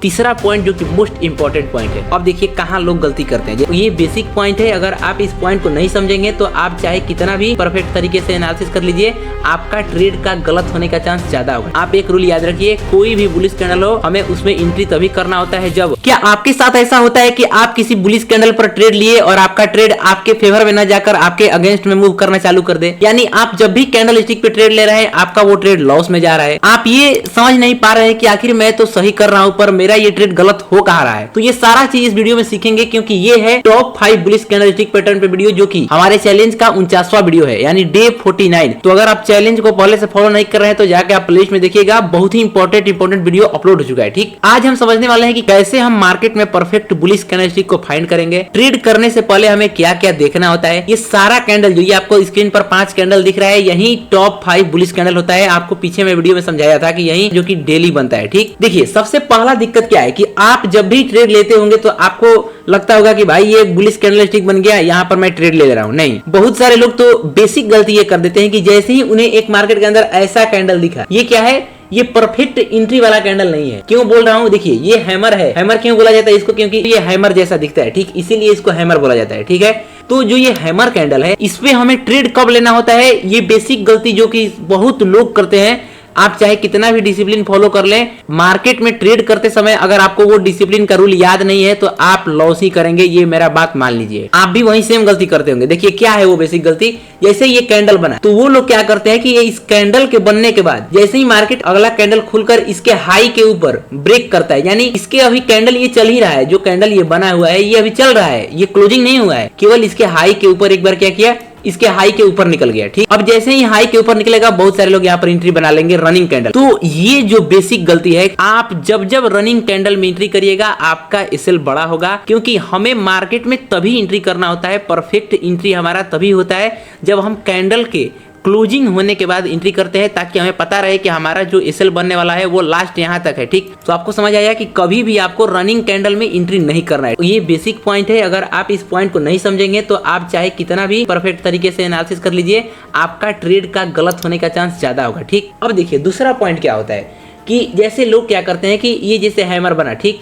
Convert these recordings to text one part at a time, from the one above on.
तीसरा पॉइंट जो कि मोस्ट इंपॉर्टेंट पॉइंट है, अब देखिए कहाँ लोग गलती करते हैं। ये बेसिक पॉइंट है, अगर आप इस पॉइंट को नहीं समझेंगे तो आप चाहे कितना भी परफेक्ट तरीके से एनालिसिस कर लीजिए, आपका ट्रेड का गलत होने का चांस ज्यादा होगा। आप एक रूल याद रखिए, कोई भी बुलिश कैंडल हो हमें उसमें एंट्री तभी करना होता है जब, क्या आपके साथ ऐसा होता है कि आप किसी बुलिश कैंडल पर ट्रेड लिए और आपका ट्रेड आपके फेवर में न जाकर आपके अगेंस्ट में मूव करना चालू कर दे, यानी आप जब भी कैंडल स्टिक पे ट्रेड ले रहे हैं आपका वो ट्रेड लॉस में जा रहा है, आप ये समझ नहीं पा रहे हैं कि आखिर मैं तो सही कर रहा हूं पर मेरा ये ट्रेड गलत हो कहा रहा है। तो ये सारा चीज इस वीडियो में सीखेंगे, क्योंकि ये है top 5 bullish candle stick pattern पे वीडियो, जो कि हमारे चैलेंज का 49वां वीडियो है, यानी डे 49। तो अगर आप चैलेंज को पहले से फॉलो नहीं कर रहे हैं तो जाके आप प्लेलिस्ट में देखिएगा, बहुत ही इंपॉर्टेंट वीडियो अपलोड हो चुका है। ठीक, आज हम समझने वाले हैं कि कैसे हम मार्केट में परफेक्ट बुलिश कैंडल स्टिक को फाइंड करेंगे। ट्रेड करने से पहले हमें क्या क्या देखना होता है। ये सारा कैंडल जो ये आपको स्क्रीन पर 5 कैंडल दिख रहा है, यही टॉप 5 बुलिश कैंडल होता है। आपको पीछे में वीडियो में समझाया था कि यही जो कि डेली बनता है। ठीक, देखिए सबसे पहला दिक्कत क्या है कि आप जब भी ट्रेड लेते होंगे तो आपको लगता होगा कि भाई ये बुलिश कैंडल स्टिक बन गया, यहाँ पर मैं ट्रेड ले रहा हूँ। नहीं, बहुत सारे लोग तो बेसिक गलती ये कर देते हैं कि जैसे ही उन्हें एक मार्केट के अंदर ऐसा कैंडल दिखा, ये क्या है, ये परफेक्ट एंट्री वाला कैंडल नहीं है। क्यों बोल रहा हूँ, देखिए ये हैमर है। हैमर क्यों बोला जाता है इसको, क्योंकि ये हैमर जैसा दिखता है। ठीक, इसीलिए इसको हैमर बोला जाता है। ठीक है, तो जो ये हैमर कैंडल है इसपे हमें ट्रेड कब लेना होता है, ये बेसिक गलती जो कि बहुत लोग करते हैं। आप चाहे कितना भी डिसिप्लिन फॉलो कर लें, मार्केट में ट्रेड करते समय अगर आपको वो डिसिप्लिन का रूल याद नहीं है तो आप लॉस ही करेंगे, ये मेरा बात मान लीजिए। आप भी वही सेम गलती करते होंगे। देखिए क्या है वो बेसिक गलती, जैसे ये कैंडल बना तो वो लोग क्या करते हैं कि ये इस कैंडल के बनने के बाद जैसे ही मार्केट अगला कैंडल खुलकर इसके हाई के ऊपर ब्रेक करता है, यानी इसके अभी कैंडल ये चल ही रहा है, जो कैंडल ये बना हुआ है ये अभी चल रहा है, ये क्लोजिंग नहीं हुआ है, केवल इसके हाई के ऊपर एक बार क्या किया, इसके हाई के ऊपर निकल गया। ठीक, अब जैसे ही हाई के ऊपर निकलेगा बहुत सारे लोग यहाँ पर एंट्री बना लेंगे रनिंग कैंडल। तो ये जो बेसिक गलती है, आप जब रनिंग कैंडल में एंट्री करिएगा आपका एसएल बड़ा होगा, क्योंकि हमें मार्केट में तभी एंट्री करना होता है, परफेक्ट एंट्री हमारा तभी होता है जब हम कैंडल के क्लोजिंग होने के बाद एंट्री करते हैं, ताकि हमें पता रहे कि हमारा जो एसएल बनने वाला है वो लास्ट यहाँ तक है। ठीक, तो आपको समझ आया कि कभी भी आपको रनिंग कैंडल में एंट्री नहीं करना है। ये बेसिक पॉइंट है, अगर आप इस पॉइंट को नहीं समझेंगे तो आप चाहे कितना भी परफेक्ट तरीके से एनालिसिस कर लीजिए, आपका ट्रेड का गलत होने का चांस ज्यादा होगा। ठीक, अब देखिए दूसरा पॉइंट क्या होता है कि जैसे लोग क्या करते हैं कि ये जैसे हैमर बना, ठीक,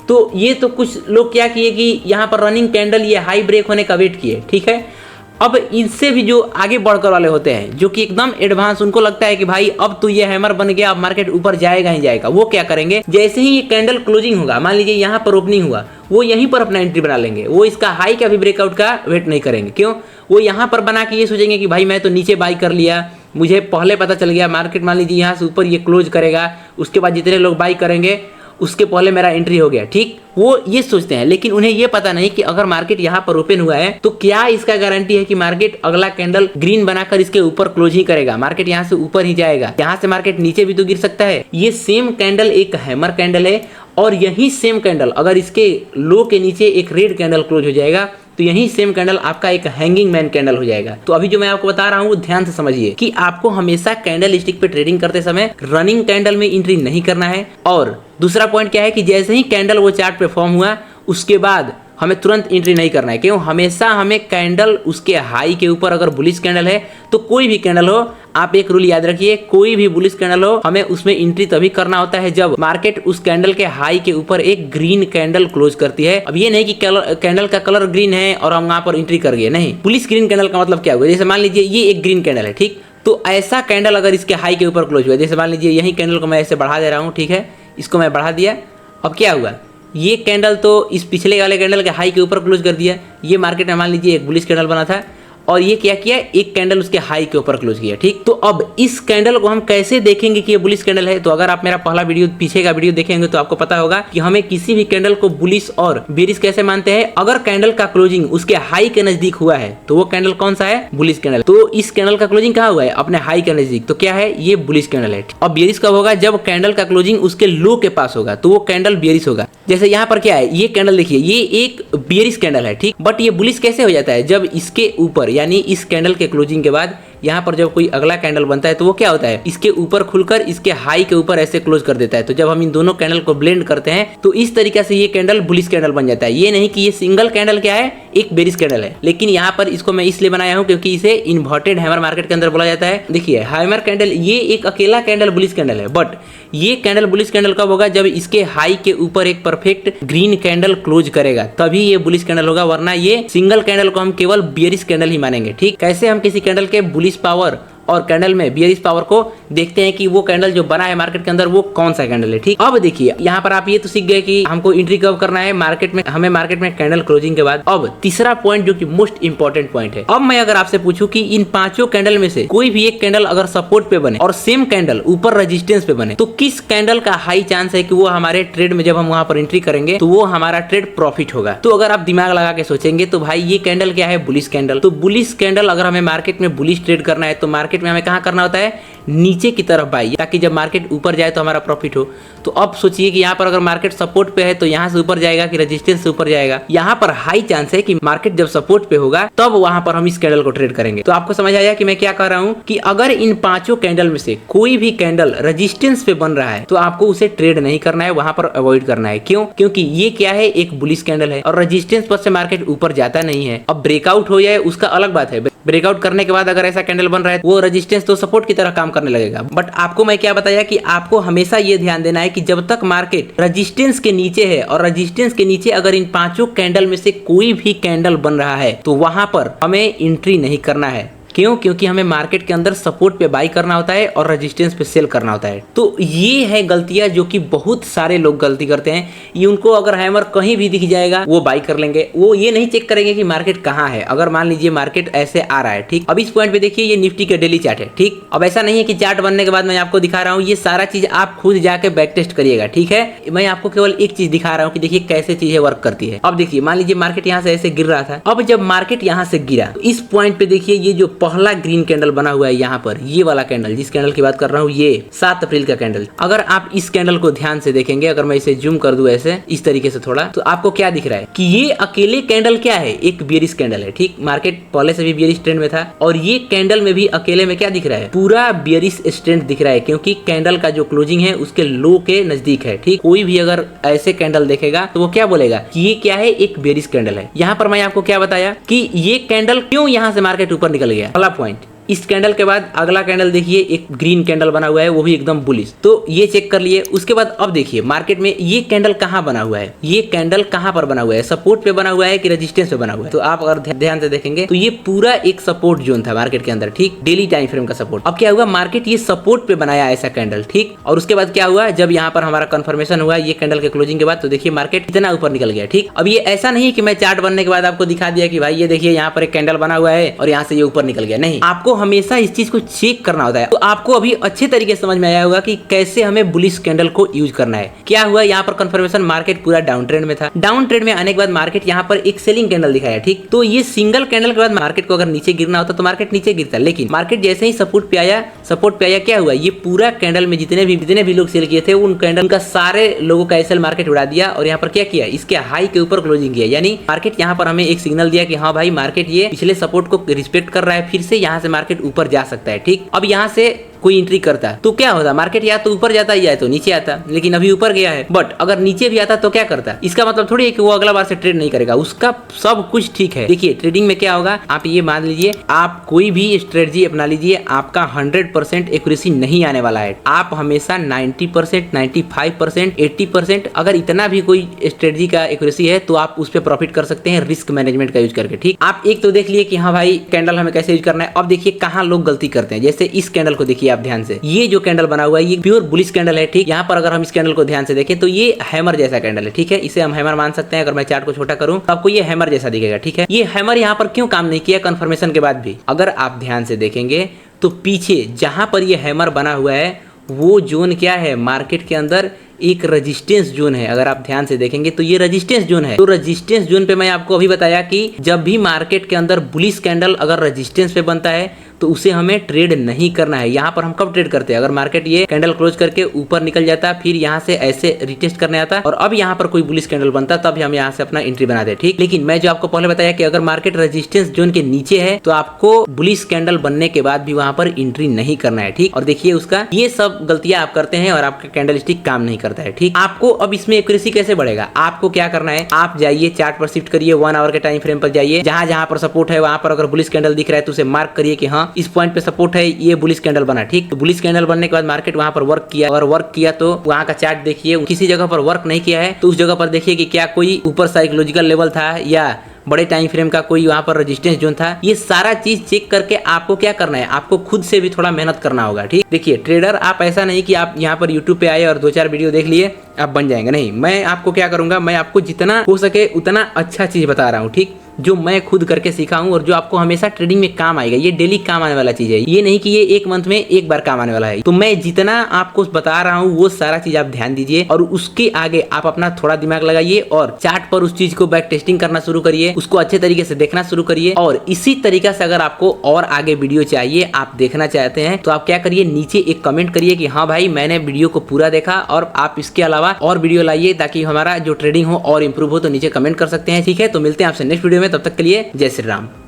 तो ये तो कुछ लोग क्या किए कि यहाँ पर रनिंग कैंडल ये हाई ब्रेक होने का वेट किए। ठीक है, अब इनसे भी जो आगे बढ़कर वाले होते हैं जो कि एकदम एडवांस, उनको लगता है कि भाई अब तो ये हैमर बन गया, अब मार्केट ऊपर जाएगा ही जाएगा। वो क्या करेंगे, जैसे ही ये कैंडल क्लोजिंग होगा, मान लीजिए यहाँ पर ओपनिंग हुआ, वो यहीं पर अपना एंट्री बना लेंगे। वो इसका हाई का भी ब्रेकआउट का वेट नहीं करेंगे। क्यों, वो यहाँ पर बना के ये सोचेंगे कि भाई मैं तो नीचे बाई कर लिया, मुझे पहले पता चल गया मार्केट मान लीजिए यहाँ से ऊपर ये क्लोज करेगा, उसके बाद जितने लोग बाई करेंगे उसके पहले मेरा एंट्री हो गया। ठीक, वो ये सोचते हैं, लेकिन उन्हें ये पता नहीं कि अगर मार्केट यहाँ पर ओपन हुआ है तो क्या इसका गारंटी है कि मार्केट अगला कैंडल ग्रीन बनाकर इसके ऊपर क्लोज ही करेगा, मार्केट यहाँ से ऊपर ही जाएगा, यहाँ से मार्केट नीचे भी तो गिर सकता है। ये सेम कैंडल एक हैमर कैंडल है, और यही सेम कैंडल अगर इसके लो के नीचे एक रेड कैंडल क्लोज हो जाएगा तो यही सेम कैंडल आपका एक हैंगिंग मैन कैंडल हो जाएगा। तो अभी जो मैं आपको बता रहा हूँ ध्यान से समझिए कि आपको हमेशा कैंडल स्टिक पे ट्रेडिंग करते समय रनिंग कैंडल में एंट्री नहीं करना है। और दूसरा पॉइंट क्या है कि जैसे ही कैंडल वो चार्ट पे फॉर्म हुआ उसके बाद हमें तुरंत एंट्री नहीं करना है। क्यों, हमेशा हमें कैंडल उसके हाई के ऊपर, अगर बुलिश कैंडल है तो कोई भी कैंडल हो, आप एक रूल याद रखिए, कोई भी बुलिश कैंडल हो हमें उसमें एंट्री तभी करना होता है जब मार्केट उस कैंडल के हाई के ऊपर एक ग्रीन कैंडल क्लोज करती है। अब ये नहीं कि कैंडल का कलर ग्रीन है और हम वहां पर एंट्री कर गए, नहीं। बुलिश ग्रीन कैंडल का मतलब क्या हुआ, जैसे मान लीजिए ये एक ग्रीन कैंडल है, ठीक, तो ऐसा कैंडल अगर इसके हाई के ऊपर क्लोज हुआ, जैसे मान लीजिए यही कैंडल को मैं ऐसे बढ़ा दे रहा हूँ, ठीक है, इसको मैं बढ़ा दिया, अब क्या हुआ, ये कैंडल तो इस पिछले वाले कैंडल के हाई के ऊपर क्लोज कर दिया। ये मार्केट में मान लीजिए एक बुलिश कैंडल बना था और ये क्या किया, एक कैंडल उसके हाई के ऊपर क्लोज किया। ठीक, तो अब इस कैंडल को हम कैसे देखेंगे कि ये बुलिश कैंडल है। तो अगर आप मेरा पहला वीडियो, पीछे का वीडियो देखेंगे तो आपको पता होगा कि हमें किसी भी कैंडल को बुलिश और बेरिश कैसे मानते हैं। अगर कैंडल का क्लोजिंग उसके हाई के नजदीक हुआ है तो वो कैंडल कौन सा है, बुलिश कैंडल। तो इस कैंडल का क्लोजिंग कहाँ हुआ है, अपने हाई के नजदीक, तो क्या है, ये बुलिश कैंडल है। अब बेरिश कब होगा, जब कैंडल का क्लोजिंग उसके लो के पास होगा तो वो कैंडल बेरिश होगा। जैसे यहाँ पर क्या है, ये कैंडल देखिए, ये एक बेरिश कैंडल है, ठीक, बट ये बुलिश कैसे हो जाता है, जब इसके ऊपर यानी इस कैंडल के क्लोजिंग के बाद यहाँ पर जब कोई अगला कैंडल बनता है तो वो क्या होता है, इसके ऊपर खुलकर इसके हाई के ऊपर ऐसे क्लोज कर देता है। तो जब हम इन दोनों कैंडल को ब्लेंड करते हैं तो इस तरीके से ये कैंडल बुलिश कैंडल बन जाता है। ये नहीं कि ये सिंगल कैंडल क्या है, एक बेरिश कैंडल है, लेकिन यहाँ पर इसको मैं इसलिए बनाया हूँ क्योंकि इसे इन्वर्टेड हैमर मार्केट के अंदर बोला जाता है। देखिए हैमर कैंडल ये एक अकेला कैंडल बुलिश कैंडल है, बट ये कैंडल बुलिश कैंडल कब होगा, जब इसके हाई के ऊपर एक परफेक्ट ग्रीन कैंडल क्लोज करेगा तभी ये बुलिश कैंडल होगा, वरना ये सिंगल कैंडल को हम केवल बियरिश कैंडल ही मानेंगे। ठीक, कैसे हम किसी कैंडल के बुलिश पावर और कैंडल में बियरिश पावर को देखते हैं कि वो कैंडल जो बना है मार्केट के अंदर वो कौन सा कैंडल है। ठीक, अब देखिए यहाँ पर आप ये तो सीख गए कि हमको एंट्री कब करना है मार्केट में, हमें मार्केट में कैंडल क्लोजिंग के बाद। अब तीसरा पॉइंट जो कि मोस्ट इंपॉर्टेंट पॉइंट है, अब मैं अगर आपसे पूछूं कि इन पांचों कैंडल में से कोई भी एक कैंडल अगर सपोर्ट पे बने और सेम कैंडल ऊपर रेजिस्टेंस पे बने तो किस कैंडल का हाई चांस है कि वो हमारे ट्रेड में जब हम वहां पर एंट्री करेंगे तो वो हमारा ट्रेड प्रॉफिट होगा। तो अगर आप दिमाग लगा के सोचेंगे तो भाई ये कैंडल क्या है, बुलिश कैंडल। तो बुलिश कैंडल अगर हमें मार्केट में बुलिश ट्रेड करना है तो मार्केट में हमें कहाँ करना होता है, नीचे की तरफ बाई, ताकि जब मार्केट ऊपर जाए तो हमारा प्रॉफिट हो। तो अब सोचिए कि यहाँ पर अगर मार्केट सपोर्ट पे है तो यहाँ से ऊपर जाएगा कि रेजिस्टेंस से ऊपर जाएगा। यहाँ पर हाई चांस है कि मार्केट जब सपोर्ट पे होगा तब वहां पर हम इस कैंडल को ट्रेड करेंगे। तो आपको समझ आया कि मैं क्या कह रहा हूँ कि अगर इन पांचों कैंडल में से कोई भी कैंडल रेजिस्टेंस पे बन रहा है तो आपको उसे ट्रेड नहीं करना है, वहां पर अवॉइड करना है। क्यों? क्योंकि ये क्या है, एक बुलिश कैंडल है और रेजिस्टेंस पर से मार्केट ऊपर जाता नहीं है। अब ब्रेकआउट हो जाए उसका अलग बात है, ब्रेकआउट करने के बाद अगर ऐसा कैंडल बन रहा है वो रेजिस्टेंस तो सपोर्ट की तरह काम करने लगेगा। बट आपको मैं क्या बताया कि आपको हमेशा ये ध्यान देना है कि जब तक मार्केट रेजिस्टेंस के नीचे है और रेजिस्टेंस के नीचे अगर इन पांचों कैंडल में से कोई भी कैंडल बन रहा है तो वहां पर हमें एंट्री नहीं करना है। क्यों? क्योंकि हमें मार्केट के अंदर सपोर्ट पे बाई करना होता है और रेजिस्टेंस पे सेल करना होता है। तो ये है गलतियां जो कि बहुत सारे लोग गलती करते हैं। ये उनको अगर हैमर कहीं भी दिख जाएगा वो बाई कर लेंगे, वो ये नहीं चेक करेंगे कि मार्केट कहाँ है। अगर मान लीजिए मार्केट ऐसे आ रहा है, ठीक, अब इस पॉइंट पे देखिए ये निफ्टी का डेली चार्ट है। ठीक, अब ऐसा नहीं है कि चार्ट बनने के बाद मैं आपको दिखा रहा हूँ, ये सारा चीज आप खुद जाके बैक टेस्ट करिएगा। ठीक है, मैं आपको केवल एक चीज दिखा रहा हूँ कि देखिए कैसे चीजें वर्क करती है। अब देखिए मान लीजिए मार्केट यहाँ से ऐसे गिर रहा था, अब जब मार्केट यहाँ से गिरा तो इस पॉइंट पे देखिए ये जो पहला ग्रीन कैंडल बना हुआ है यहाँ पर, ये वाला कैंडल जिस कैंडल की बात कर रहा हूँ, ये 7 अप्रैल का कैंडल। अगर आप इस कैंडल को ध्यान से देखेंगे, अगर मैं इसे जूम कर दूं ऐसे इस तरीके से थोड़ा, तो आपको क्या दिख रहा है कि ये अकेले कैंडल क्या है, एक बियरिश कैंडल है। ठीक, मार्केट पहले से भी बियरिश ट्रेंड में था और ये कैंडल में भी अकेले में क्या दिख रहा है, पूरा बियरिश ट्रेंड दिख रहा है, क्योंकि कैंडल का जो क्लोजिंग है उसके लो के नजदीक है। ठीक, कोई भी अगर ऐसे कैंडल देखेगा तो वो क्या बोलेगा कि ये क्या है, एक बियरिश कैंडल है। यहाँ पर मैं आपको क्या बताया कि ये कैंडल क्यों यहाँ से मार्केट ऊपर निकल गया, पहला पॉइंट। इस कैंडल के बाद अगला कैंडल देखिए एक ग्रीन कैंडल बना हुआ है, वो भी एकदम बुलिश, तो ये चेक कर लिए। उसके बाद अब देखिए मार्केट में ये कैंडल कहाँ बना हुआ है, ये कैंडल कहाँ पर बना हुआ है, सपोर्ट पे बना हुआ है कि रेजिस्टेंस पे बना हुआ है। तो आप अगर ध्यान से देखेंगे तो ये पूरा एक सपोर्ट जोन था मार्केट के अंदर। ठीक, डेली टाइम फ्रेम का सपोर्ट। अब क्या हुआ, मार्केट ये सपोर्ट पे बनाया ऐसा कैंडल। ठीक, और उसके बाद क्या हुआ, जब यहाँ पर हमारा कंफर्मेशन हुआ ये कैंडल के क्लोजिंग के बाद, तो देखिए मार्केट इतना ऊपर निकल गया। ठीक, अब ये ऐसा नहीं कि मैं चार्ट बनने के बाद आपको दिखा दिया कि भाई ये देखिए यहाँ पर एक कैंडल बना हुआ है और यहाँ से ये ऊपर निकल गया। नहीं, आपको हमेशा इस चीज को चेक करना होता है। तो आपको अभी अच्छे तरीके से समझ में आया होगा कि कैसे हमें बुलिश कैंडल को यूज करना है। क्या हुआ, यहाँ पर कंफर्मेशन मार्केट पूरा डाउन ट्रेंड में था, डाउन ट्रेंड में आने के बाद मार्केट यहाँ पर एक सेलिंग कैंडल दिखाया। ठीक, तो ये सिंगल कैंडल के बाद मार्केट को अगर नीचे गिरना होता तो मार्केट नीचे गिरता, लेकिन मार्केट जैसे ही सपोर्ट पे आया क्या हुआ, ये पूरा कैंडल में जितने भी लोग सेल किए थे उन कैंडल का सारे लोगों का एसएल मार्केट उड़ा दिया और यहाँ पर क्या किया, इसके हाई के ऊपर क्लोजिंग किया। यानी मार्केट यहाँ पर हमें एक सिग्नल दिया कि हाँ भाई मार्केट ये पिछले सपोर्ट को रिस्पेक्ट कर रहा है, फिर से यहाँ से मार्केट ऊपर जा सकता है। ठीक, अब यहाँ से कोई एंट्री करता तो क्या होता, मार्केट या तो ऊपर जाता या तो नीचे आता, लेकिन अभी ऊपर गया है। बट अगर नीचे भी आता तो क्या करता, इसका मतलब थोड़ी है कि वो अगला बार से ट्रेड नहीं करेगा, उसका सब कुछ ठीक है। देखिए ट्रेडिंग में क्या होगा, आप ये मान लीजिए आप कोई भी स्ट्रेटजी अपना लीजिए, आपका 100% एक्यूरेसी नहीं आने वाला है। आप हमेशा 90%, 95%, 80%, अगर इतना भी कोई स्ट्रेटजी का एक्यूरेसी है तो आप उस पर प्रॉफिट कर सकते हैं रिस्क मैनेजमेंट का यूज करके। ठीक, आप एक तो देख लिए कि हाँ भाई कैंडल हमें कैसे यूज करना है। अब देखिए कहाँ लोग गलती करते हैं, जैसे इस कैंडल को देखिए आप ध्यान से, ये जो कैंडल बना हुआ है ये प्योर बुलिश कैंडल है। ठीक, यहाँ पर अगर हम इस कैंडल को ध्यान से देखें तो ये हैमर जैसा कैंडल है। ठीक है, इसे हम हैमर मान सकते हैं। अगर मैं चार्ट को छोटा करूं तो आपको ये हैमर जैसा दिखेगा। ठीक है, ये हैमर यहाँ पर क्यों काम नहीं किया कंफर्मेशन के बाद भी, अगर आप ध्यान से देखेंगे तो पीछे जहां पर ये हैमर बना हुआ है वो जोन क्या है, मार्केट के अंदर एक रेजिस्टेंस जोन है। अगर आप ध्यान से देखेंगे तो ये रेजिस्टेंस जोन है। तो रेजिस्टेंस जोन पे मैं आपको अभी बताया कि जब भी मार्केट के अंदर बुलिश कैंडल अगर रेजिस्टेंस पे बनता है तो उसे हमें ट्रेड नहीं करना है। यहाँ पर हम कब ट्रेड करते हैं, अगर मार्केट ये कैंडल क्लोज करके ऊपर निकल जाता, फिर यहाँ से ऐसे रिटेस्ट करने आता और अब यहाँ पर कोई बुलिश कैंडल बनता, तब हम यहाँ से अपना एंट्री बना दे। ठीक, लेकिन मैं जो आपको पहले बताया कि अगर मार्केट रेजिस्टेंस जोन के नीचे है तो आपको बुलिश कैंडल बनने के बाद भी वहां पर एंट्री नहीं करना है। ठीक, और देखिए उसका ये सब गलतियां आप करते हैं और आपका कैंडल स्टिक काम नहीं करता है। ठीक, आपको अब इसमें एक्यूरेसी कैसे बढ़ेगा, आपको क्या करना है, आप जाइए चार्ट पर शिफ्ट करिए, 1 आवर के टाइम फ्रेम पर जाइए, जहां जहां पर सपोर्ट है वहां पर अगर बुलिश कैंडल दिख रहा है तो उसे मार्क करिए कि हाँ इस पॉइंट पे सपोर्ट है, ये बुलिश कैंडल बना। ठीक, तो बुलिश कैंडल बनने के बाद मार्केट वहां पर वर्क किया, अगर वर्क किया तो वहां का चार्ट देखिए, किसी जगह पर वर्क नहीं किया है तो उस जगह पर देखिए कि क्या कोई ऊपर साइकोलॉजिकल लेवल था या बड़े टाइम फ्रेम का कोई वहां पर रेजिस्टेंस जोन था। ये सारा चीज चेक करके आपको क्या करना है, आपको खुद से भी थोड़ा मेहनत करना होगा। ठीक, देखिए ट्रेडर आप ऐसा नहीं कि आप यहाँ पर यूट्यूब पे आए और 2-4 वीडियो देख लिए आप बन जाएंगे, नहीं। मैं आपको क्या करूंगा, मैं आपको जितना हो सके उतना अच्छा चीज बता रहा हूँ। ठीक, जो मैं खुद करके सीखा हूँ और जो आपको हमेशा ट्रेडिंग में काम आएगा, ये डेली काम आने वाला चीज है, ये नहीं कि ये 1 मंथ में एक बार काम आने वाला है। तो मैं जितना आपको बता रहा हूँ वो सारा चीज आप ध्यान दीजिए और उसके आगे आप अपना थोड़ा दिमाग लगाइए और चार्ट पर उस चीज को बैक टेस्टिंग करना शुरू करिए, उसको अच्छे तरीके से देखना शुरू करिए। और इसी तरीके से अगर आपको और आगे वीडियो चाहिए, आप देखना चाहते हैं, तो आप क्या करिए, नीचे एक कमेंट करिए कि हाँ भाई मैंने वीडियो को पूरा देखा और आप इसके अलावा और वीडियो लाइए ताकि हमारा जो ट्रेडिंग हो और इम्प्रूव हो। तो नीचे कमेंट कर सकते हैं। ठीक है, तो मिलते हैं आपसे नेक्स्ट वीडियो में, तब तक के लिए जय श्री राम।